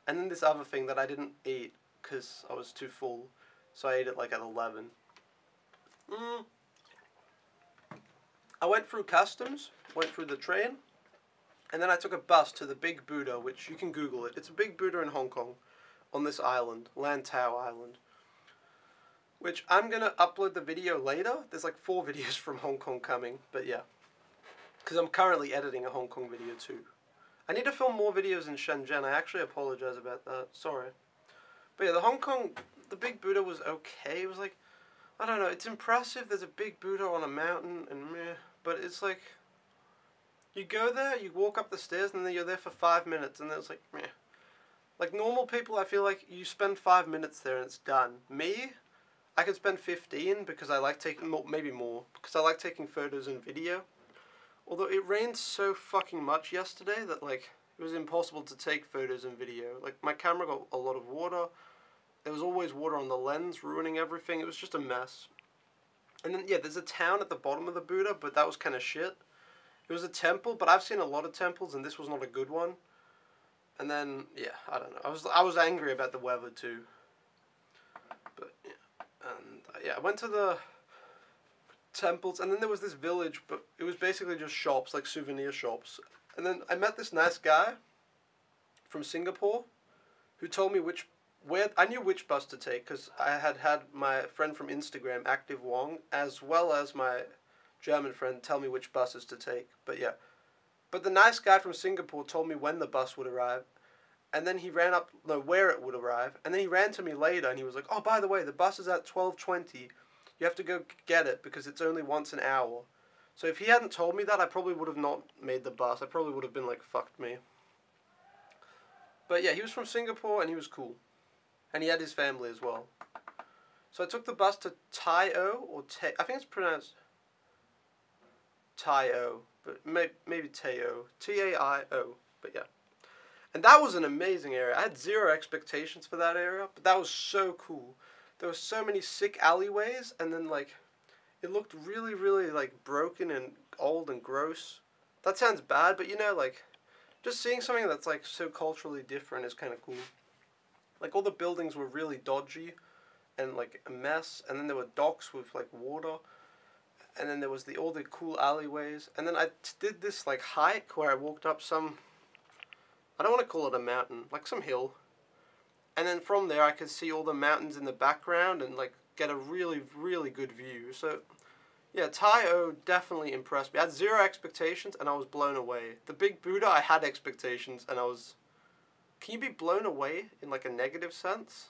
And then this other thing that I didn't eat because I was too full. So I ate it like at 11. I went through customs, went through the train, and then I took a bus to the Big Buddha, which you can Google it. It's a Big Buddha in Hong Kong, on this island, Lantau Island, which I'm going to upload the video later. There's like 4 videos from Hong Kong coming, but yeah, because I'm currently editing a Hong Kong video too. I need to film more videos in Shenzhen. I actually apologize about that. Sorry. But yeah, the Big Buddha was okay. It was like, I don't know, it's impressive. There's a Big Buddha on a mountain and meh. But it's like, you go there, you walk up the stairs, and then you're there for 5 minutes, and then it's like, meh. Like normal people, I feel like you spend 5 minutes there and it's done. Me, I could spend 15 because I like taking, maybe more, because I like taking photos and video. Although it rained so fucking much yesterday that like, it was impossible to take photos and video. Like my camera got a lot of water. There was always water on the lens, ruining everything. It was just a mess. And then, yeah, there's a town at the bottom of the Buddha, but that was kind of shit. It was a temple, but I've seen a lot of temples, and this was not a good one. And then, yeah, I don't know. I was angry about the weather, too. But, yeah. And, yeah, I went to the temples, and then there was this village, but it was basically just shops, like souvenir shops. And then I met this nice guy from Singapore who told me I knew which bus to take because I had my friend from Instagram, Active Wong, as well as my German friend tell me which buses to take. But yeah. But the nice guy from Singapore told me when the bus would arrive. And then he ran up, where it would arrive. And then he ran to me later and he was like, oh, by the way, the bus is at 12:20. You have to go get it because it's only once an hour. So if he hadn't told me that, I probably would have not made the bus. I probably would have been like, fucked me. But yeah, he was from Singapore and he was cool. And he had his family as well. So I took the bus to Tai-O, or I think it's pronounced Tai-O, but maybe Tao. T-A-I-O, but yeah. And that was an amazing area. I had zero expectations for that area, but that was so cool. There were so many sick alleyways, and then like, it looked really, really like broken and old and gross. That sounds bad, but you know, like, just seeing something that's like so culturally different is kind of cool. Like all the buildings were really dodgy and like a mess, and then there were docks with like water, and then there was all the cool alleyways, and then I did this like hike where I walked up some, I don't want to call it a mountain, like some hill, and then from there I could see all the mountains in the background and like get a really, really good view. So yeah, Tai-O definitely impressed me. I had zero expectations and I was blown away. The Big Buddha, I had expectations and I was... Can you be blown away in like a negative sense?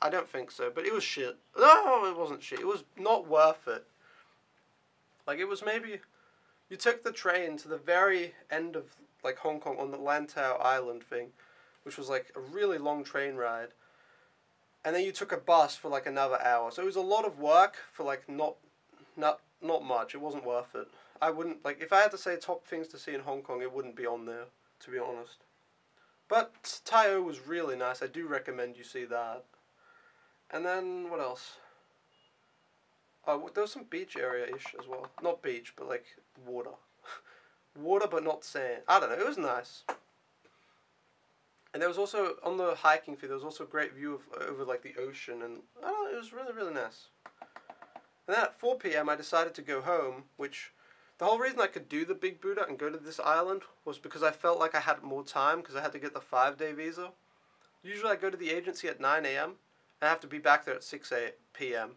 I don't think so, but it was shit. No, it wasn't shit. It was not worth it. Like it was maybe... You took the train to the very end of like Hong Kong on the Lantau Island thing, which was like a really long train ride. And then you took a bus for like another hour. So it was a lot of work for like not much. It wasn't worth it. I wouldn't, like, if I had to say top things to see in Hong Kong, it wouldn't be on there, to be honest. But Tai-O was really nice. I do recommend you see that. And then, what else? Oh, there was some beach area-ish as well. Not beach, but like water. Water, but not sand. I don't know. It was nice. And there was also, on the hiking thing, there was also a great view of over like the ocean. And I don't know, it was really, really nice. And then at 4 p.m. I decided to go home, which the whole reason I could do the Big Buddha and go to this island was because I felt like I had more time because I had to get the 5-day visa. Usually I go to the agency at 9 a.m. and I have to be back there at 6 p.m.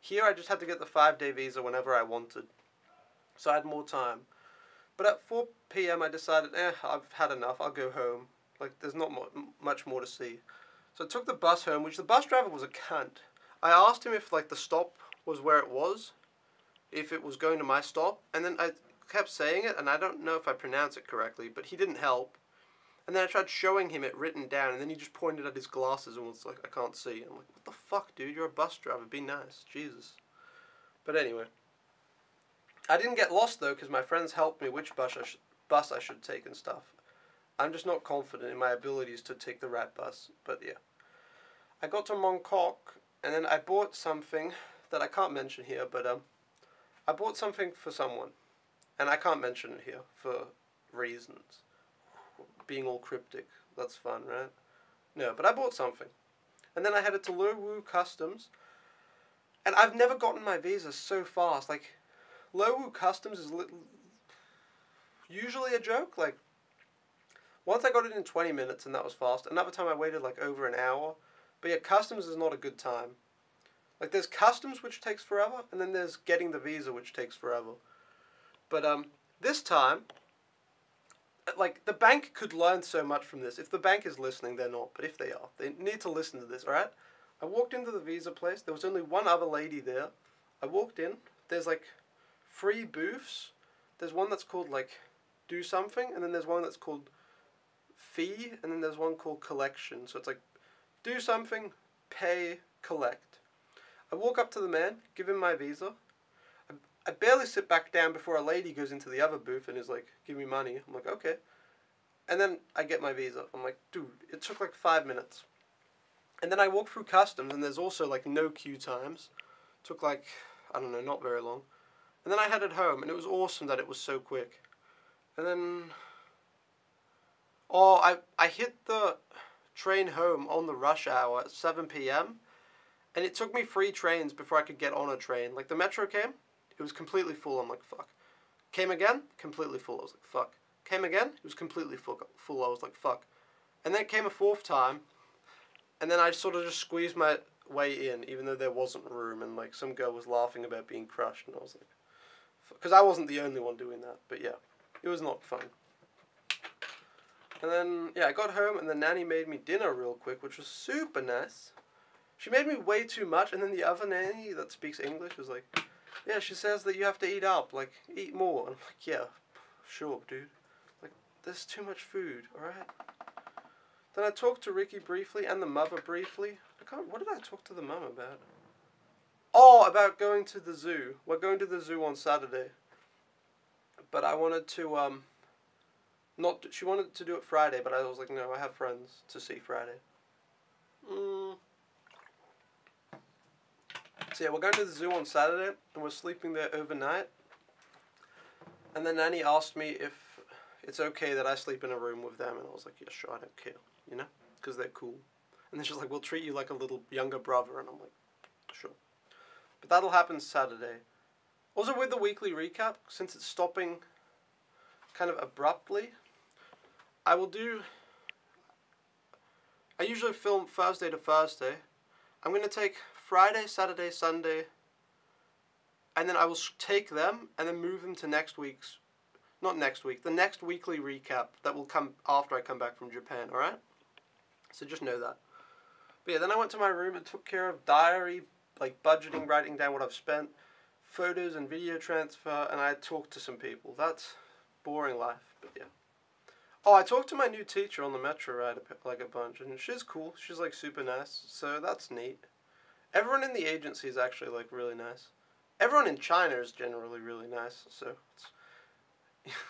Here I just had to get the 5-day visa whenever I wanted. So I had more time. But at 4 p.m. I decided, I've had enough, I'll go home. Like, there's not much more to see. So I took the bus home, which the bus driver was a cunt. I asked him if, like, the stop was where it was, if it was going to my stop, and then I kept saying it, and I don't know if I pronounce it correctly, but he didn't help. And then I tried showing him it written down, and then he just pointed at his glasses and was like, I can't see. I'm like, what the fuck, dude? You're a bus driver. Be nice. Jesus. But anyway. I didn't get lost, though, because my friends helped me which bus I should take and stuff. I'm just not confident in my abilities to take the right bus, but yeah. I got to Mongkok, and then I bought something that I can't mention here, but I bought something for someone, and I can't mention it here for reasons. Being all cryptic, that's fun, right? No, but I bought something. And then I headed to Lo Wu Customs, and I've never gotten my visa so fast. Like, Lo Wu Customs is usually a joke. Like, once I got it in 20 minutes, and that was fast. Another time I waited like over an hour. But yeah, customs is not a good time. Like, there's customs, which takes forever, and then there's getting the visa, which takes forever. But this time, like, the bank could learn so much from this. If the bank is listening, they're not, but if they are, they need to listen to this, alright? I walked into the visa place. There was only one other lady there. I walked in. There's, like, 3 booths. There's one that's called, like, do something, and then there's one that's called fee, and then there's one called collection. So it's like, do something, pay, collect. I walk up to the man, give him my visa. I barely sit back down before a lady goes into the other booth and is like, give me money. I'm like, okay. And then I get my visa. I'm like, dude, it took like 5 minutes. And then I walk through customs, and there's also like no queue times. Took like, I don't know, not very long. And then I headed home, and it was awesome that it was so quick. And then, I hit the train home on the rush hour at 7 p.m. And it took me 3 trains before I could get on a train. Like, the metro came, it was completely full. I'm like, fuck. Came again, completely full. I was like, fuck. Came again, it was completely full. I was like, fuck. And then it came a 4th time, and then I sort of just squeezed my way in, even though there wasn't room, and like some girl was laughing about being crushed, and I was like, because I wasn't the only one doing that, but yeah, it was not fun. And then, yeah, I got home, and the nanny made me dinner real quick, which was super nice. She made me way too much, and then the other nanny that speaks English was like, Yeah, she says that you have to eat up, like, eat more. And I'm like, yeah, sure, dude. Like, there's too much food, alright? Then I talked to Ricky briefly and the mother briefly. What did I talk to the mum about? Oh, about going to the zoo. We're going to the zoo on Saturday. But I wanted to, she wanted to do it Friday, but I was like, no, I have friends to see Friday. So yeah, we're going to the zoo on Saturday, and we're sleeping there overnight. And then Nanny asked me if it's okay that I sleep in a room with them, and I was like, yeah, sure, I don't care, you know, because they're cool. And then she's like, we'll treat you like a little younger brother, and I'm like, sure. But that'll happen Saturday. Also with the weekly recap, since it's stopping kind of abruptly, I usually film Thursday to Thursday. I'm going to take Friday, Saturday, Sunday, and then I will take them and then move them to the next weekly recap that will come after I come back from Japan, alright? So just know that. But yeah, then I went to my room and took care of diary, like budgeting, writing down what I've spent, photos and video transfer, and I talked to some people. That's boring life, but yeah. Oh, I talked to my new teacher on the metro ride like a bunch, and she's cool. She's like super nice, so that's neat. Everyone in the agency is actually like really nice. Everyone in China is generally really nice, so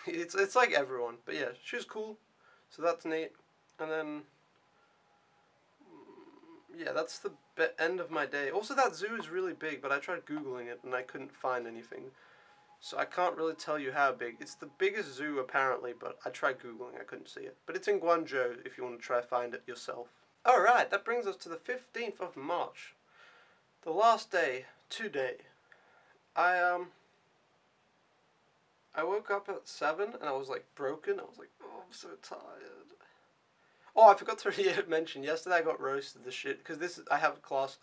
it's like everyone. But yeah, she's cool, so that's neat. And then yeah, that's the end of my day. Also, that zoo is really big, but I tried Googling it and I couldn't find anything. So I can't really tell you how big. It's the biggest zoo apparently, but I tried Googling, I couldn't see it. But it's in Guangzhou if you want to try find it yourself. Alright, that brings us to the 15th of March. The last day, today. I woke up at 7 and I was like broken. I was like, oh, I'm so tired. Oh, I forgot to mention, yesterday I got roasted the shit, because I had class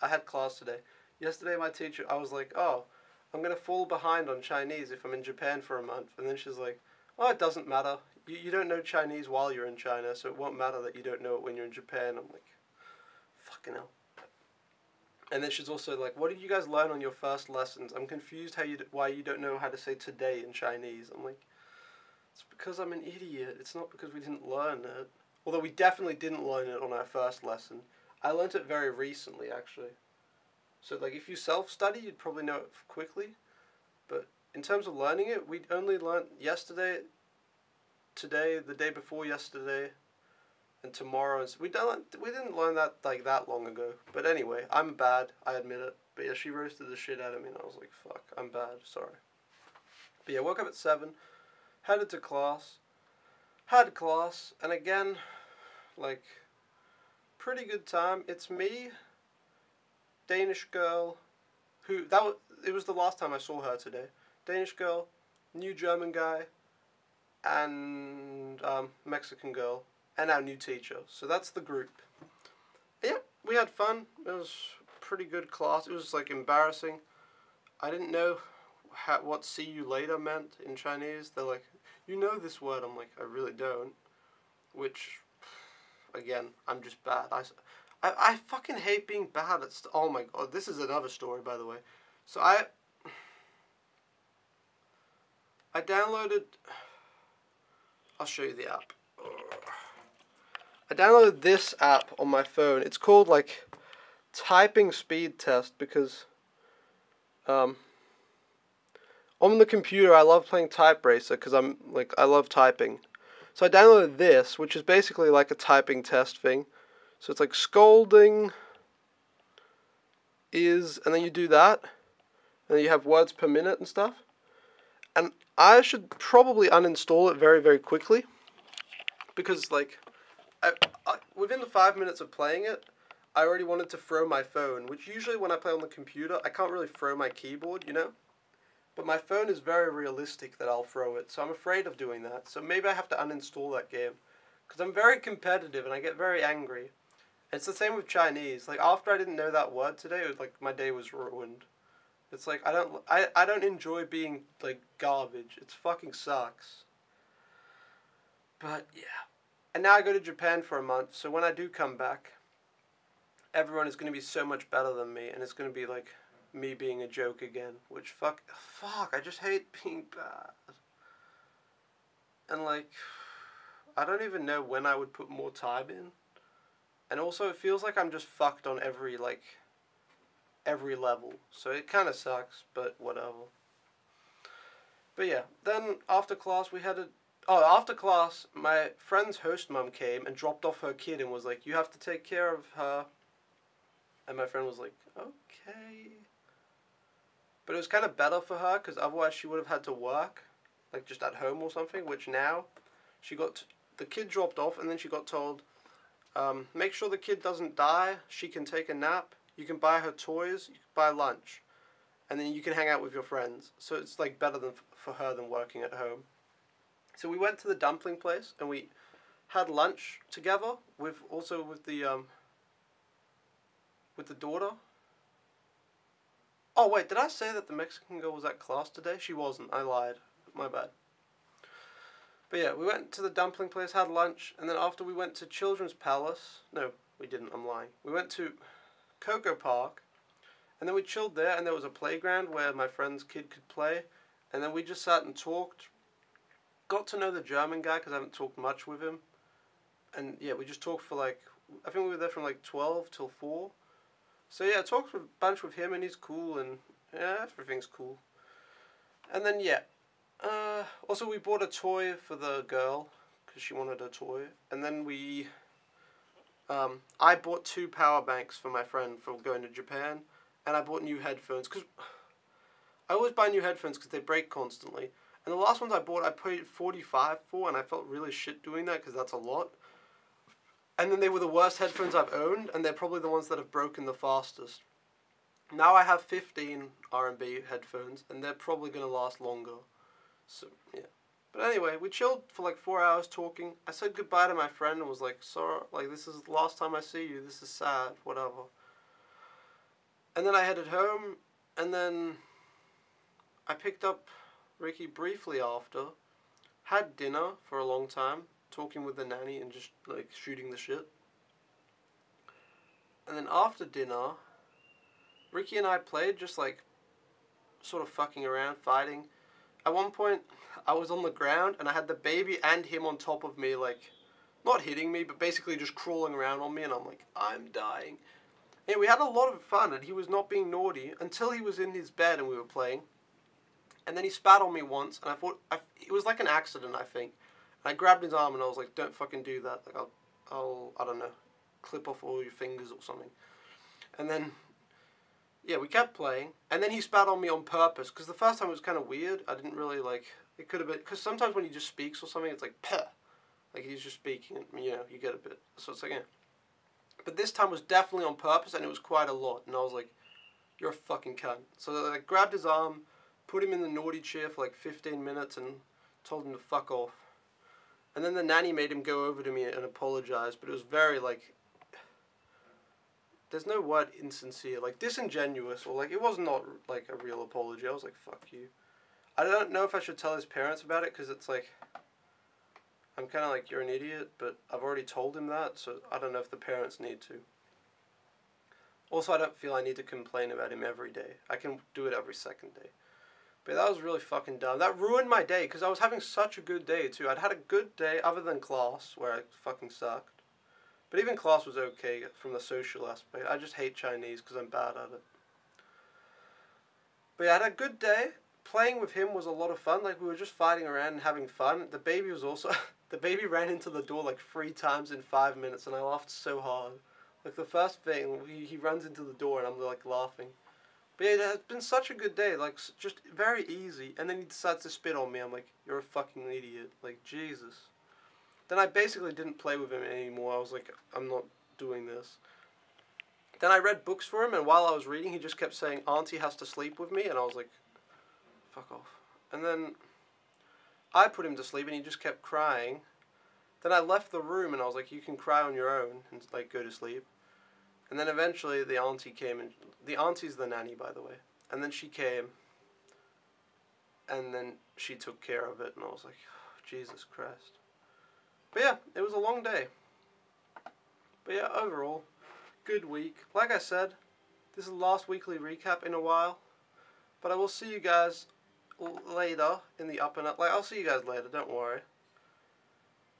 today. Yesterday my teacher, I was like, oh, I'm going to fall behind on Chinese if I'm in Japan for a month. And then she's like, oh, it doesn't matter. You don't know Chinese while you're in China, so it won't matter that you don't know it when you're in Japan. I'm like, fucking hell. And then she's also like, what did you guys learn on your first lessons? I'm confused why you don't know how to say today in Chinese. I'm like, it's because I'm an idiot. It's not because we didn't learn it. Although we definitely didn't learn it on our first lesson. I learned it very recently, actually. So, like, if you self-study, you'd probably know it quickly. But in terms of learning it, we only learned yesterday, today, the day before yesterday, and tomorrow. And so we didn't learn that, like, that long ago. But anyway, I'm bad. I admit it. But yeah, she roasted the shit out of me, and I was like, fuck, I'm bad. Sorry. But yeah, woke up at 7, headed to class. Had class, and again, like, pretty good time. It's me, Danish girl, it was the last time I saw her today. Danish girl, new German guy, and Mexican girl, and our new teacher. So that's the group. Yep, we had fun. It was pretty good class. It was like embarrassing. I didn't know what see you later meant in Chinese. They're like, you know this word. I'm like, I really don't. Which, again, I'm just bad. I fucking hate being bad at oh my god, this is another story, by the way. So I downloaded, I'll show you the app. I downloaded this app on my phone. It's called, like, Typing Speed Test, because on the computer, I love playing Type Racer because I love typing. So I downloaded this, which is basically like a typing test thing. So it's like scolding is, and then you do that, and then you have words per minute and stuff. And I should probably uninstall it very, very quickly, because like, within the 5 minutes of playing it, I already wanted to throw my phone, which usually when I play on the computer, I can't really throw my keyboard, you know? But my phone is very realistic that I'll throw it, so I'm afraid of doing that. So maybe I have to uninstall that game, because I'm very competitive and I get very angry. And it's the same with Chinese. Like, after I didn't know that word today, it was like my day was ruined. It's like I don't enjoy being like garbage. It fucking sucks. But yeah. And now I go to Japan for a month, so when I do come back, everyone is going to be so much better than me, and it's going to be like me being a joke again, which fuck, I just hate being bad. And like, I don't even know when I would put more time in. And also it feels like I'm just fucked on every level. So it kind of sucks, but whatever. But yeah, then after class after class, my friend's host mum came and dropped off her kid and was like, you have to take care of her. And my friend was like, okay. But it was kind of better for her, because otherwise she would have had to work, like just at home or something, which now, the kid dropped off, and then she got told, make sure the kid doesn't die, she can take a nap, you can buy her toys, you can buy lunch, and then you can hang out with your friends. So it's like better for her than working at home. So we went to the dumpling place, and we had lunch together with the daughter. Oh wait, did I say that the Mexican girl was at class today? She wasn't, I lied. My bad. But yeah, we went to the dumpling place, had lunch, and then after we went to Children's Palace. No, we didn't, I'm lying. We went to Coco Park, and then we chilled there, and there was a playground where my friend's kid could play, and then we just sat and talked. Got to know the German guy, because I haven't talked much with him. And yeah, we just talked for I think we were there from 12 till 4. So yeah, I talked a bunch with him, and he's cool, and yeah, everything's cool. And then yeah, also we bought a toy for the girl, because she wanted a toy. And then I bought 2 power banks for my friend for going to Japan, and I bought new headphones, because I always buy new headphones because they break constantly. And the last ones I bought, I paid $45 for, and I felt really shit doing that, because that's a lot. And then they were the worst headphones I've owned, and they're probably the ones that have broken the fastest. Now I have 15 R&B headphones, and they're probably going to last longer. So, yeah. But anyway, we chilled for 4 hours talking. I said goodbye to my friend and was like, sorry, this is the last time I see you. This is sad, whatever. And then I headed home, and then I picked up Ricky briefly after, had dinner for a long time, talking with the nanny and just shooting the shit. And then after dinner, Ricky and I played just sort of fucking around, fighting. At one point, I was on the ground and I had the baby and him on top of me, not hitting me, but basically just crawling around on me, and I'm like, I'm dying. And we had a lot of fun, and he was not being naughty until he was in his bed and we were playing. And then he spat on me once, and I thought, it was like an accident, I think. And I grabbed his arm and I was like, don't fucking do that. I'll I don't know, clip off all your fingers or something. And then, yeah, we kept playing. And then he spat on me on purpose, because the first time it was kind of weird. I didn't really it could have been, because sometimes when he just speaks or something, it's like, puh. He's just speaking, and, you get a bit. So it's like, yeah. But this time was definitely on purpose, and it was quite a lot. And I was like, you're a fucking cunt. So I grabbed his arm, put him in the naughty chair for 15 minutes, and told him to fuck off. And then the nanny made him go over to me and apologize, but it was very, there's no word insincere, disingenuous, or, it was not, a real apology. I was like, fuck you. I don't know if I should tell his parents about it, because it's, I'm kind of you're an idiot, but I've already told him that, so I don't know if the parents need to. Also, I don't feel I need to complain about him every day. I can do it every second day. But that was really fucking dumb. That ruined my day, because I was having such a good day, too. I'd had a good day, other than class, where I fucking sucked. But even class was okay from the social aspect. I just hate Chinese, because I'm bad at it. But yeah, I had a good day. Playing with him was a lot of fun. We were just fighting around and having fun. The baby was also... the baby ran into the door 3 times in 5 minutes, and I laughed so hard. The first thing, he runs into the door, and I'm, laughing. But yeah, it has been such a good day, just very easy, and then he decides to spit on me. I'm like, you're a fucking idiot, Jesus. Then I basically didn't play with him anymore. I was like, I'm not doing this. Then I read books for him, and while I was reading, he just kept saying, Auntie has to sleep with me, and I was like, fuck off. And then I put him to sleep, and he just kept crying. Then I left the room, and I was like, you can cry on your own, and go to sleep. And then eventually the auntie came, and the auntie's the nanny, by the way. And then she came, and then she took care of it, and I was like, oh, Jesus Christ. But yeah, it was a long day. But yeah, overall, good week. Like I said, This is the last weekly recap in a while. But I will see you guys later in the up and up. Like, I'll see you guys later, don't worry.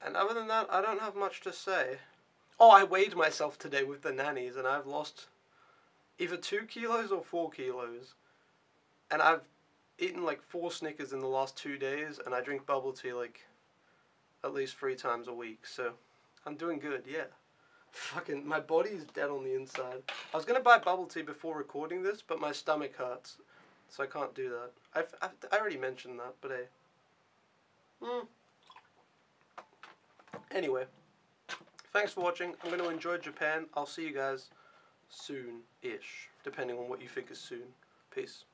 And other than that, I don't have much to say. Oh, I weighed myself today with the nannies, and I've lost either 2 kilos or 4 kilos. And I've eaten like 4 Snickers in the last 2 days, and I drink bubble tea like at least 3 times a week. So I'm doing good, yeah. Fucking, my body is dead on the inside. I was gonna buy bubble tea before recording this, but my stomach hurts, so I can't do that. I already mentioned that, but hey. Anyway, thanks for watching. I'm going to enjoy Japan. I'll see you guys soon-ish, depending on what you think is soon. Peace.